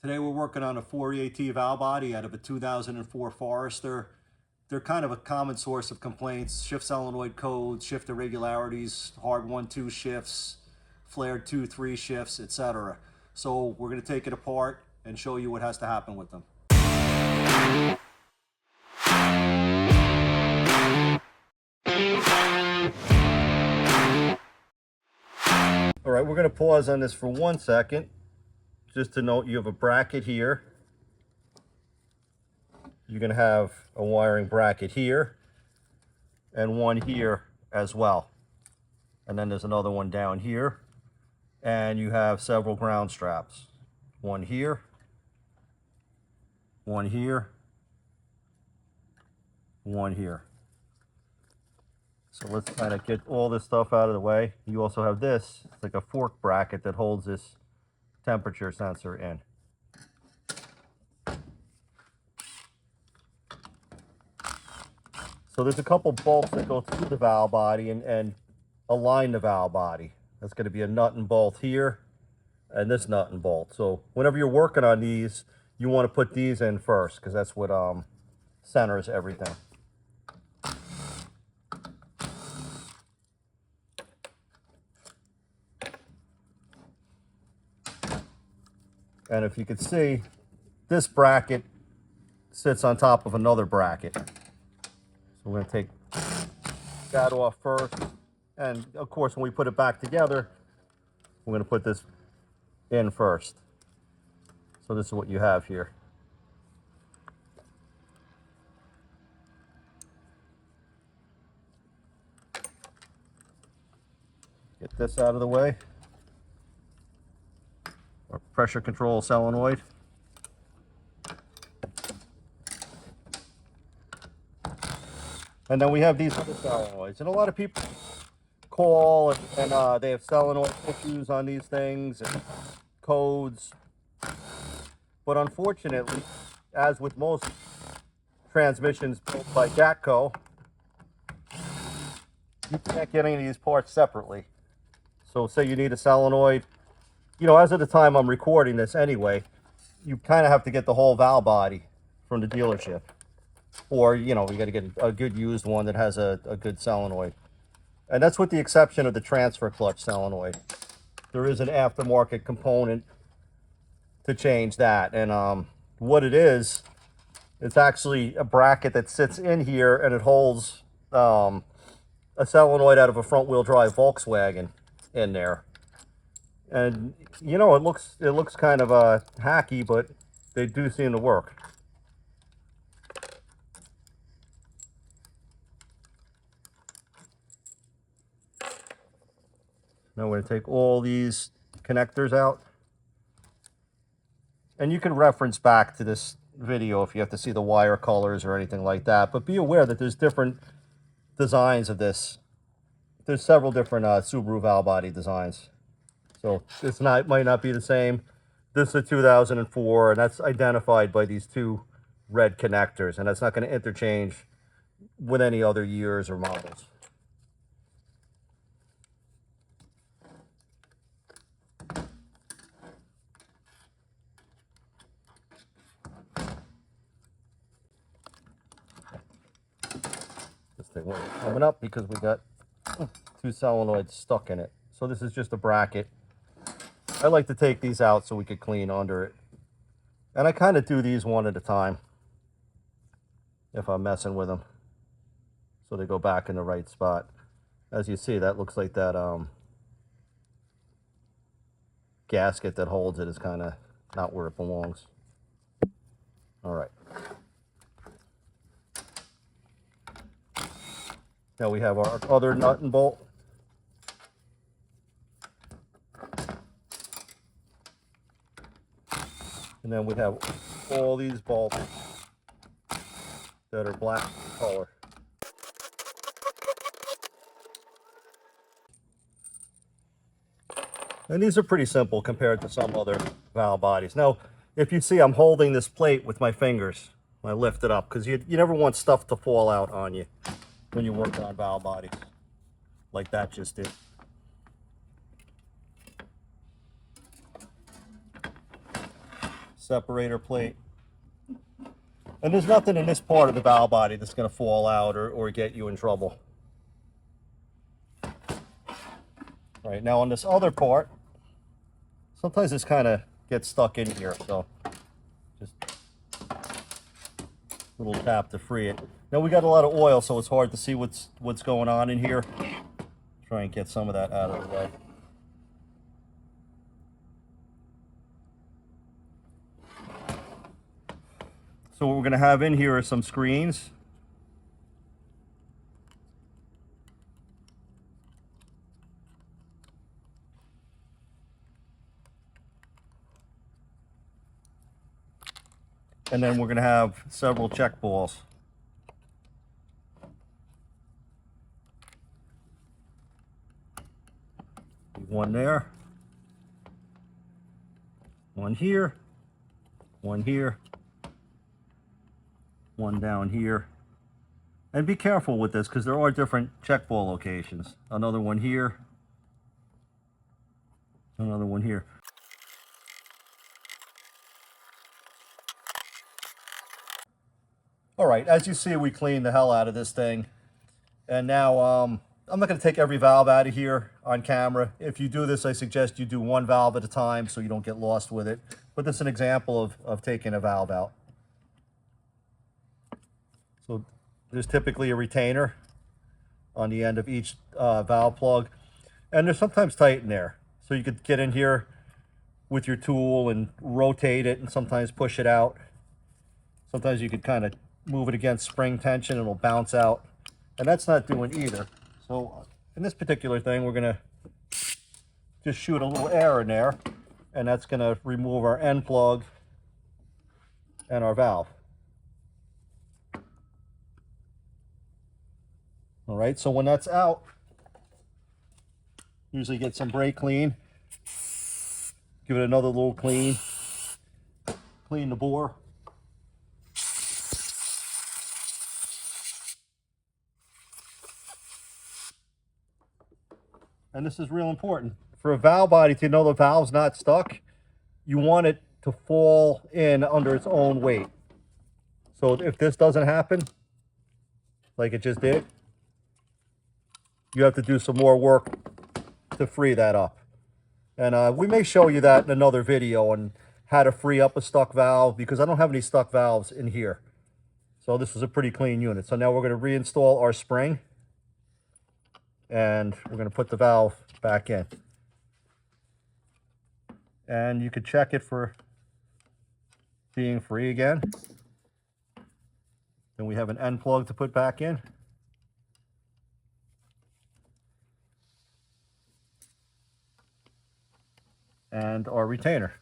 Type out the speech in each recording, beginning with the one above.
Today we're working on a 4EAT valve body out of a 2004 Forester. They're kind of a common source of complaints: shift solenoid codes, shift irregularities, hard 1-2 shifts, flared 2-3 shifts, etc. So we're going to take it apart and show you what has to happen with them. All right, we're going to pause on this for 1 second. Just to note, you have a bracket here. You're going to have a wiring bracket here and one here as well. And then there's another one down here. And you have several ground straps. One here, one here, one here. So let's kind of get all this stuff out of the way. You also have this. It's like a fork bracket that holds this temperature sensor in. So there's a couple bolts that go through the valve body and align the valve body. That's going to be a nut and bolt here and this nut and bolt. So whenever you're working on these, you want to put these in first because that's what centers everything. And if you can see, this bracket sits on top of another bracket. So we're going to take that off first. And of course, when we put it back together, we're going to put this in first. So this is what you have here. Get this out of the way. Our pressure control solenoid. And then we have these other solenoids. And a lot of people call and they have solenoid issues on these things and codes. But unfortunately, as with most transmissions built by Jatco, you can't get any of these parts separately. So say you need a solenoid. You know, as of the time I'm recording this anyway, you kind of have to get the whole valve body from the dealership. Or, you know, you got to get a good used one that has a good solenoid. And that's with the exception of the transfer clutch solenoid. There is an aftermarket component to change that. And what it is, it's actually a bracket that sits in here and it holds a solenoid out of a front wheel drive Volkswagen in there. And you know, it looks kind of hacky, but they do seem to work. Now we're going to take all these connectors out. And you can reference back to this video if you have to see the wire colors or anything like that. But be aware that there's different designs of this. There's several different Subaru valve body designs. So this might not be the same. This is a 2004, and that's identified by these two red connectors, and that's not going to interchange with any other years or models. This thing wasn't coming up because we got two solenoids stuck in it. So this is just a bracket. I like to take these out so we could clean under it. And I kind of do these one at a time if I'm messing with them, so they go back in the right spot. As you see, that looks like that gasket that holds it is kind of not where it belongs. All right. Now we have our other nut and bolt. And then we have all these bolts that are black in color. And these are pretty simple compared to some other valve bodies. Now, if you see, I'm holding this plate with my fingers when I lift it up, because you never want stuff to fall out on you when you're working on valve bodies, like that just did. separator plate. And there's nothing in this part of the valve body that's going to fall out or get you in trouble. All right, now on this other part, sometimes this kind of gets stuck in here, so just a little tap to free it. Now we got a lot of oil, so it's hard to see what's going on in here. Try and get some of that out of the way. So what we're going to have in here are some screens. And then we're going to have several check balls. One there, one here, one here, one down here. And be careful with this because there are different check ball locations. Another one here, another one here. All right, as you see, we cleaned the hell out of this thing. And now I'm not going to take every valve out of here on camera. If you do this, I suggest you do one valve at a time so you don't get lost with it. But this is an example of taking a valve out. So there's typically a retainer on the end of each valve plug. And they're sometimes tight in there. So you could get in here with your tool and rotate it and sometimes push it out. Sometimes you could kind of move it against spring tension and it'll bounce out. And that's not doing either. So in this particular thing, we're going to just shoot a little air in there, and that's going to remove our end plug and our valve. All right, so when that's out, usually get some brake clean, give it another little clean, clean the bore. And this is real important. For a valve body to know the valve's not stuck, you want it to fall in under its own weight. So if this doesn't happen, like it just did, you have to do some more work to free that up. And we may show you that in another video on how to free up a stuck valve, because I don't have any stuck valves in here. So this is a pretty clean unit. So now we're going to reinstall our spring. And we're going to put the valve back in. And you could check it for being free again. Then we have an end plug to put back in. And our retainer.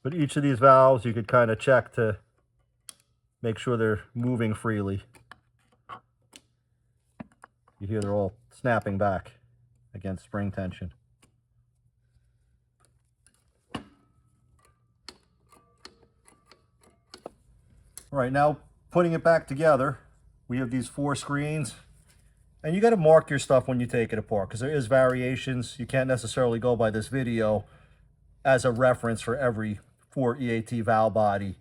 But each of these valves you could kind of check to make sure they're moving freely. You hear they're all snapping back against spring tension. All right, now putting it back together, we have these 4 screens. And you got to mark your stuff when you take it apart, because there is variations. You can't necessarily go by this video as a reference for every 4 EAT valve body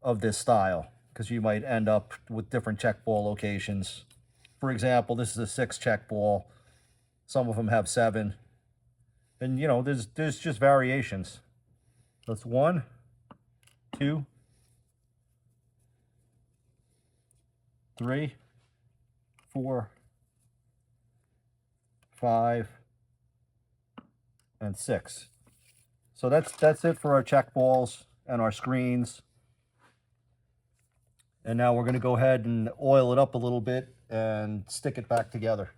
of this style, because you might end up with different check ball locations. For example, this is a 6 check ball. Some of them have 7. And you know, there's just variations. That's 1, 2, 3, 4, 5, and 6. So that's it for our check balls and our screens. And now we're going to go ahead and oil it up a little bit and stick it back together.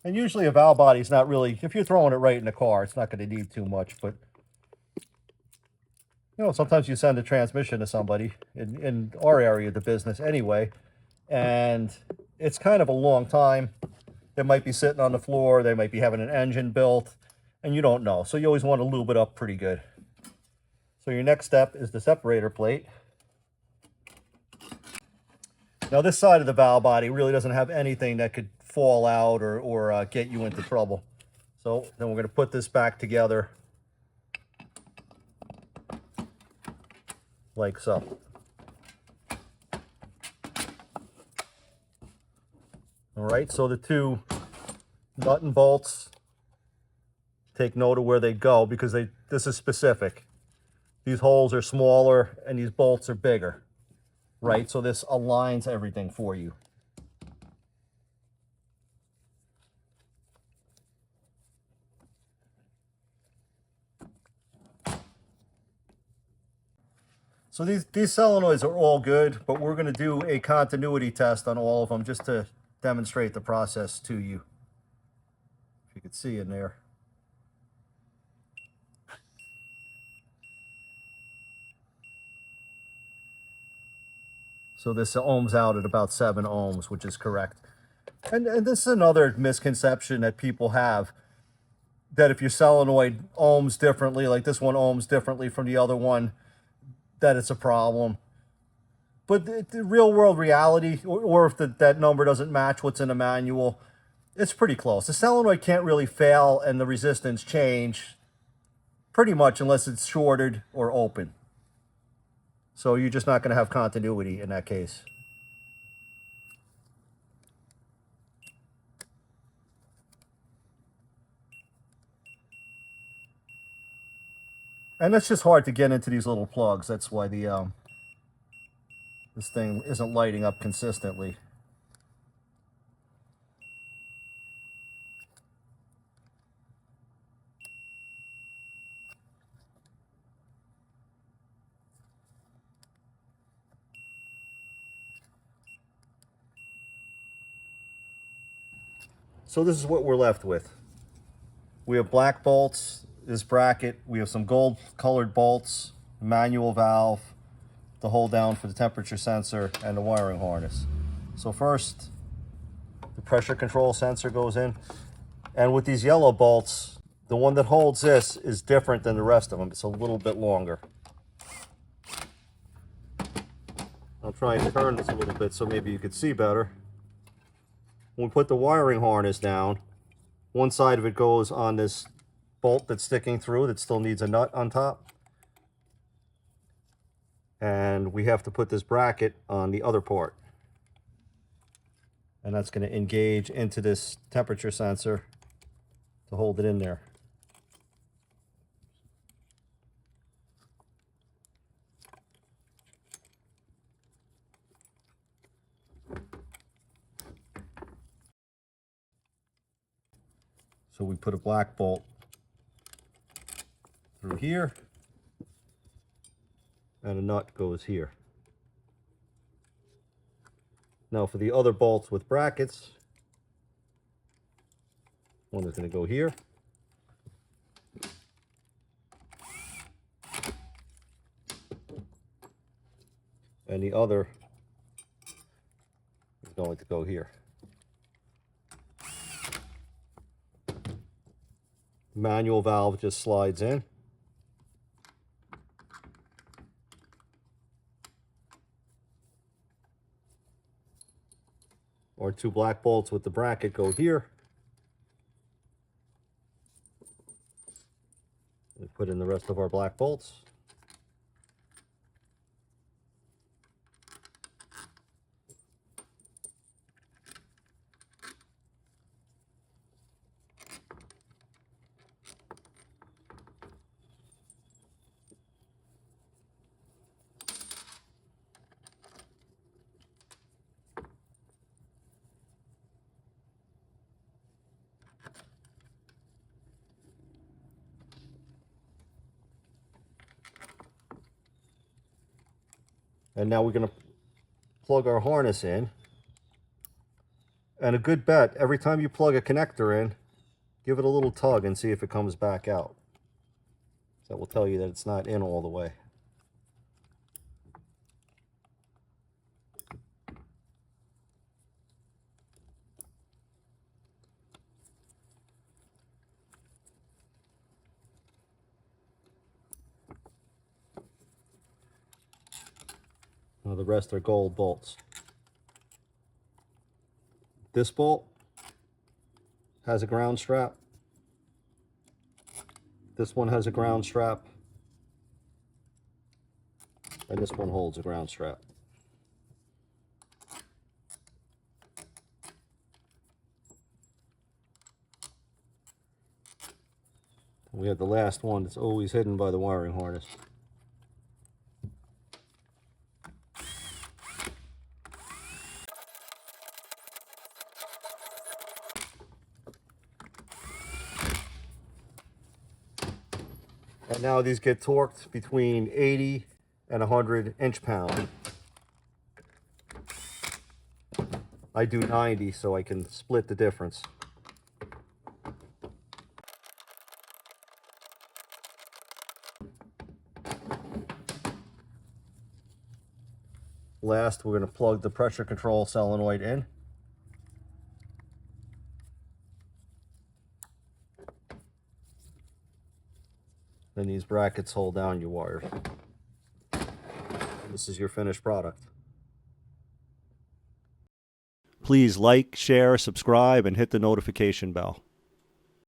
And usually a valve body is not really, if you're throwing it right in the car, it's not going to need too much. But you know, sometimes you send a transmission to somebody in our area of the business anyway, and it's kind of a long time. They might be sitting on the floor, they might be having an engine built, and you don't know. So you always want to lube it up pretty good. So your next step is the separator plate. Now this side of the valve body really doesn't have anything that could fall out or get you into trouble. So then we're going to put this back together like so. All right, so the two nut and bolts, take note of where they go because this is specific. These holes are smaller and these bolts are bigger, right? So this aligns everything for you. So these solenoids are all good, but we're going to do a continuity test on all of them just to demonstrate the process to you. If you could see in there. So this ohms out at about 7 ohms, which is correct. And this is another misconception that people have, that if your solenoid ohms differently, like this one ohms differently from the other one, that it's a problem. But the real world reality, or if that number doesn't match what's in the manual, it's pretty close. The solenoid can't really fail and the resistance change pretty much unless it's shorted or open. So you're just not going to have continuity in that case. And it's just hard to get into these little plugs. That's why the this thing isn't lighting up consistently. So this is what we're left with. We have black bolts, this bracket, we have some gold colored bolts, manual valve, the hold down for the temperature sensor, and the wiring harness. So first, the pressure control sensor goes in. And with these yellow bolts, the one that holds this is different than the rest of them. It's a little bit longer. I'll try and turn this a little bit so maybe you could see better. When we put the wiring harness down, one side of it goes on this bolt that's sticking through that still needs a nut on top. And we have to put this bracket on the other part. And that's going to engage into this temperature sensor to hold it in there. So we put a black bolt through here, and a nut goes here. Now for the other bolts with brackets, one is going to go here. And the other is going to go here. Manual valve just slides in. Our two black bolts with the bracket go here. We put in the rest of our black bolts. And now we're going to plug our harness in. And a good bet, every time you plug a connector in, give it a little tug and see if it comes back out. That will tell you that it's not in all the way. Now the rest are gold bolts. This bolt has a ground strap. This one has a ground strap, and this one holds a ground strap. We have the last one that's always hidden by the wiring harness. And now these get torqued between 80 and 100 inch-pound. I do 90 so I can split the difference. Last, we're going to plug the pressure control solenoid in. Then these brackets hold down your wires. This is your finished product. Please like, share, subscribe, and hit the notification bell.